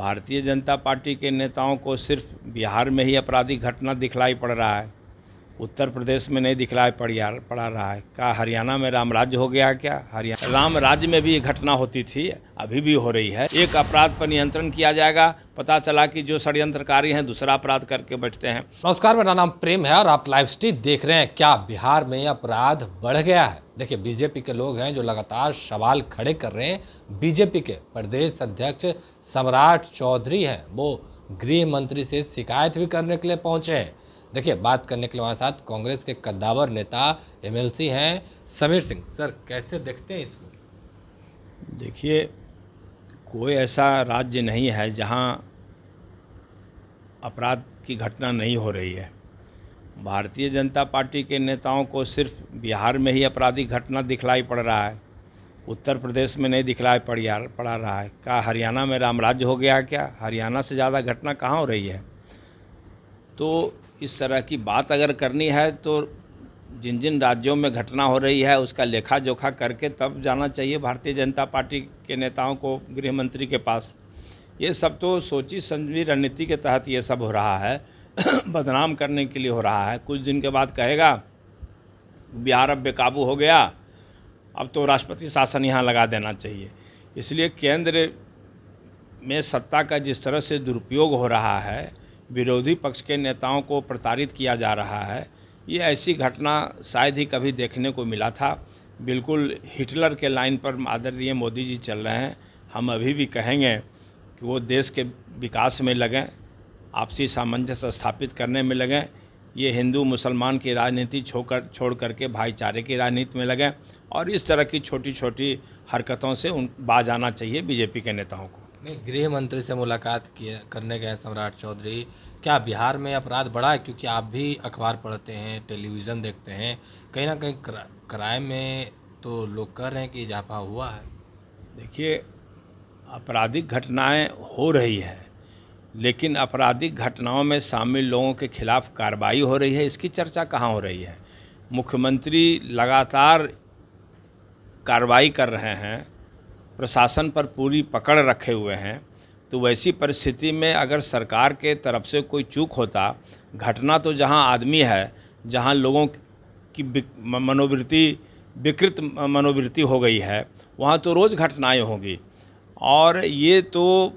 Bharatiya Janata party के नेताओं को सिर्फ बिहार में ही आपराधिक घटना दिखलाई पड़ रहा है, उत्तर प्रदेश में नहीं दिखलाई पड़ा रहा है। क्या हरियाणा में राम राज्य हो गया क्या? हरियाणा राम राज्य में भी ये घटना होती थी, अभी भी हो रही है। एक अपराध पर नियंत्रण किया जाएगा, पता चला कि जो षड्यंत्रकारी हैं दूसरा अपराध करके बैठते हैं। नमस्कार, मेरा नाम प्रेम है और आप लाइव स्ट्रीम देख रहे हैं। क्या बिहार में अपराध बढ़ गया है? देखिए, बीजेपी के लोग हैं जो लगातार सवाल खड़े कर रहे हैं। बीजेपी के प्रदेश अध्यक्ष सम्राट चौधरी हैं, वो गृह मंत्री से शिकायत भी करने के लिए पहुंचे हैं। देखिए, बात करने के लिए हमारे साथ कांग्रेस के कद्दावर नेता एमएलसी हैं समीर सिंह। सर, कैसे देखते हैं इसको? देखिए, कोई ऐसा राज्य नहीं है जहां अपराध की घटना नहीं हो रही है। भारतीय जनता पार्टी के नेताओं को सिर्फ बिहार में ही आपराधिक घटना दिखलाई पड़ रहा है, उत्तर प्रदेश में नहीं दिखलाई पड़ा रहा है। क्या हरियाणा में राम राज्य हो गया क्या? हरियाणा से ज़्यादा घटना कहाँ हो रही है? तो इस तरह की बात अगर करनी है तो जिन जिन राज्यों में घटना हो रही है उसका लेखा जोखा करके तब जाना चाहिए भारतीय जनता पार्टी के नेताओं को गृह मंत्री के पास। ये सब तो सोची समझी रणनीति के तहत ये सब हो रहा है बदनाम करने के लिए हो रहा है। कुछ दिन के बाद कहेगा बिहार अब बेकाबू हो गया, अब तो राष्ट्रपति शासन यहाँ लगा देना चाहिए। इसलिए केंद्र में सत्ता का जिस तरह से दुरुपयोग हो रहा है, विरोधी पक्ष के नेताओं को प्रताड़ित किया जा रहा है, ये ऐसी घटना शायद ही कभी देखने को मिला था। बिल्कुल हिटलर के लाइन पर आदरणीय मोदी जी चल रहे हैं। हम अभी भी कहेंगे कि वो देश के विकास में लगें, आपसी सामंजस्य स्थापित करने में लगें। ये हिंदू मुसलमान की राजनीति छोड़ करके भाईचारे की राजनीति में लगें और इस तरह की छोटी छोटी हरकतों से बाज आना चाहिए बीजेपी के नेताओं को। नहीं, गृह मंत्री से मुलाकात करने गए सम्राट चौधरी। क्या बिहार में अपराध बढ़ा है? क्योंकि आप भी अखबार पढ़ते हैं, टेलीविज़न देखते हैं, कहीं ना कहीं क्राइम में तो लोग कह रहे हैं कि इजाफा हुआ है। देखिए, आपराधिक घटनाएं हो रही है, लेकिन आपराधिक घटनाओं में शामिल लोगों के खिलाफ कार्रवाई हो रही है, इसकी चर्चा कहाँ हो रही है? मुख्यमंत्री लगातार कार्रवाई कर रहे हैं, प्रशासन पर पूरी पकड़ रखे हुए हैं। तो वैसी परिस्थिति में अगर सरकार के तरफ से कोई चूक होता, घटना तो जहां आदमी है, जहां लोगों की विकृत मनोवृत्ति हो गई है, वहां तो रोज़ घटनाएं होंगी। और ये तो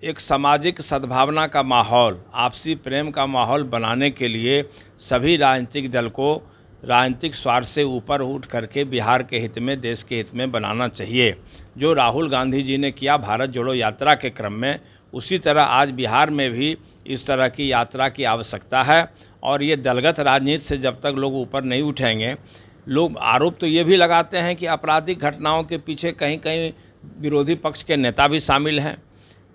एक सामाजिक सद्भावना का माहौल, आपसी प्रेम का माहौल बनाने के लिए सभी राजनीतिक दल को राजनीतिक स्वार्थ से ऊपर उठ करके बिहार के हित में, देश के हित में बनाना चाहिए। जो राहुल गांधी जी ने किया भारत जोड़ो यात्रा के क्रम में, उसी तरह आज बिहार में भी इस तरह की यात्रा की आवश्यकता है। और ये दलगत राजनीति से जब तक लोग ऊपर नहीं उठेंगे, लोग आरोप तो ये भी लगाते हैं कि आपराधिक घटनाओं के पीछे कहीं कहीं विरोधी पक्ष के नेता भी शामिल हैं।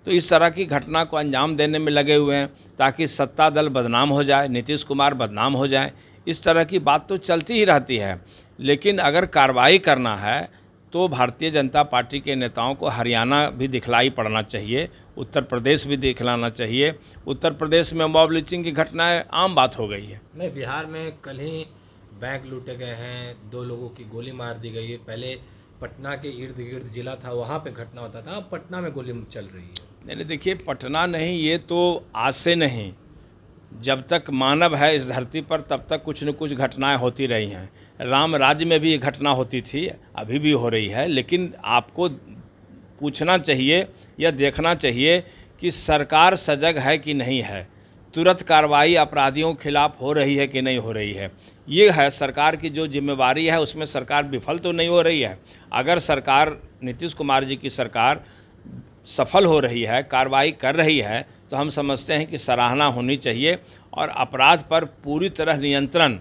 तो इस तरह की घटना को अंजाम देने में लगे हुए हैं ताकि सत्ता दल बदनाम हो जाए, नीतीश कुमार बदनाम हो जाए। इस तरह की बात तो चलती ही रहती है। लेकिन अगर कार्रवाई करना है तो भारतीय जनता पार्टी के नेताओं को हरियाणा भी दिखलाई पड़ना चाहिए, उत्तर प्रदेश भी दिखलाना चाहिए। उत्तर प्रदेश में मॉब लिंचिंग की घटनाएं आम बात हो गई है। नहीं, बिहार में कल ही बैंक लूटे गए हैं, 2 लोगों की गोली मार दी गई है। पहले पटना के इर्द गिर्द जिला था, वहाँ पे घटना होता था, अब पटना में गोली चल रही है। नहीं, देखिए, पटना नहीं, ये तो आज से नहीं, जब तक मानव है इस धरती पर तब तक कुछ न कुछ घटनाएं होती रही हैं। राम राज्य में भी ये घटना होती थी, अभी भी हो रही है। लेकिन आपको पूछना चाहिए या देखना चाहिए कि सरकार सजग है कि नहीं है, तुरंत कार्रवाई अपराधियों के खिलाफ हो रही है कि नहीं हो रही है। ये है सरकार की जो जिम्मेवारी है, उसमें सरकार विफल तो नहीं हो रही है। अगर सरकार, नीतीश कुमार जी की सरकार सफल हो रही है, कार्रवाई कर रही है, तो हम समझते हैं कि सराहना होनी चाहिए। और अपराध पर पूरी तरह नियंत्रण,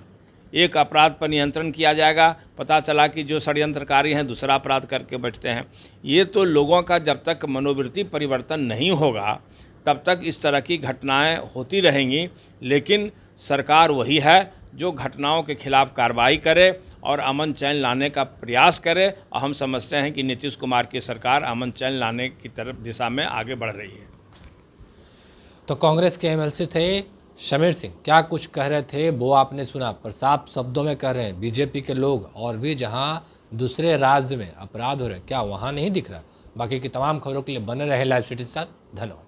एक अपराध पर नियंत्रण किया जाएगा, पता चला कि जो षड्यंत्रकारी हैं दूसरा अपराध करके बैठते हैं। ये तो लोगों का जब तक मनोवृत्ति परिवर्तन नहीं होगा तब तक इस तरह की घटनाएं होती रहेंगी। लेकिन सरकार वही है जो घटनाओं के खिलाफ कार्रवाई करे और अमन चैन लाने का प्रयास करे। और हम समझते हैं कि नीतीश कुमार की सरकार अमन चैन लाने की तरफ दिशा में आगे बढ़ रही है। तो कांग्रेस के एमएलसी थे समीर सिंह, क्या कुछ कह रहे थे वो आपने सुना, पर साफ शब्दों में कह रहे हैं बीजेपी के लोग और भी जहां दूसरे राज्य में अपराध हो रहे हैं, क्या वहां नहीं दिख रहा? बाकी की तमाम खबरों के लिए बने रहे लाइव सिटी के साथ। धन्यवाद।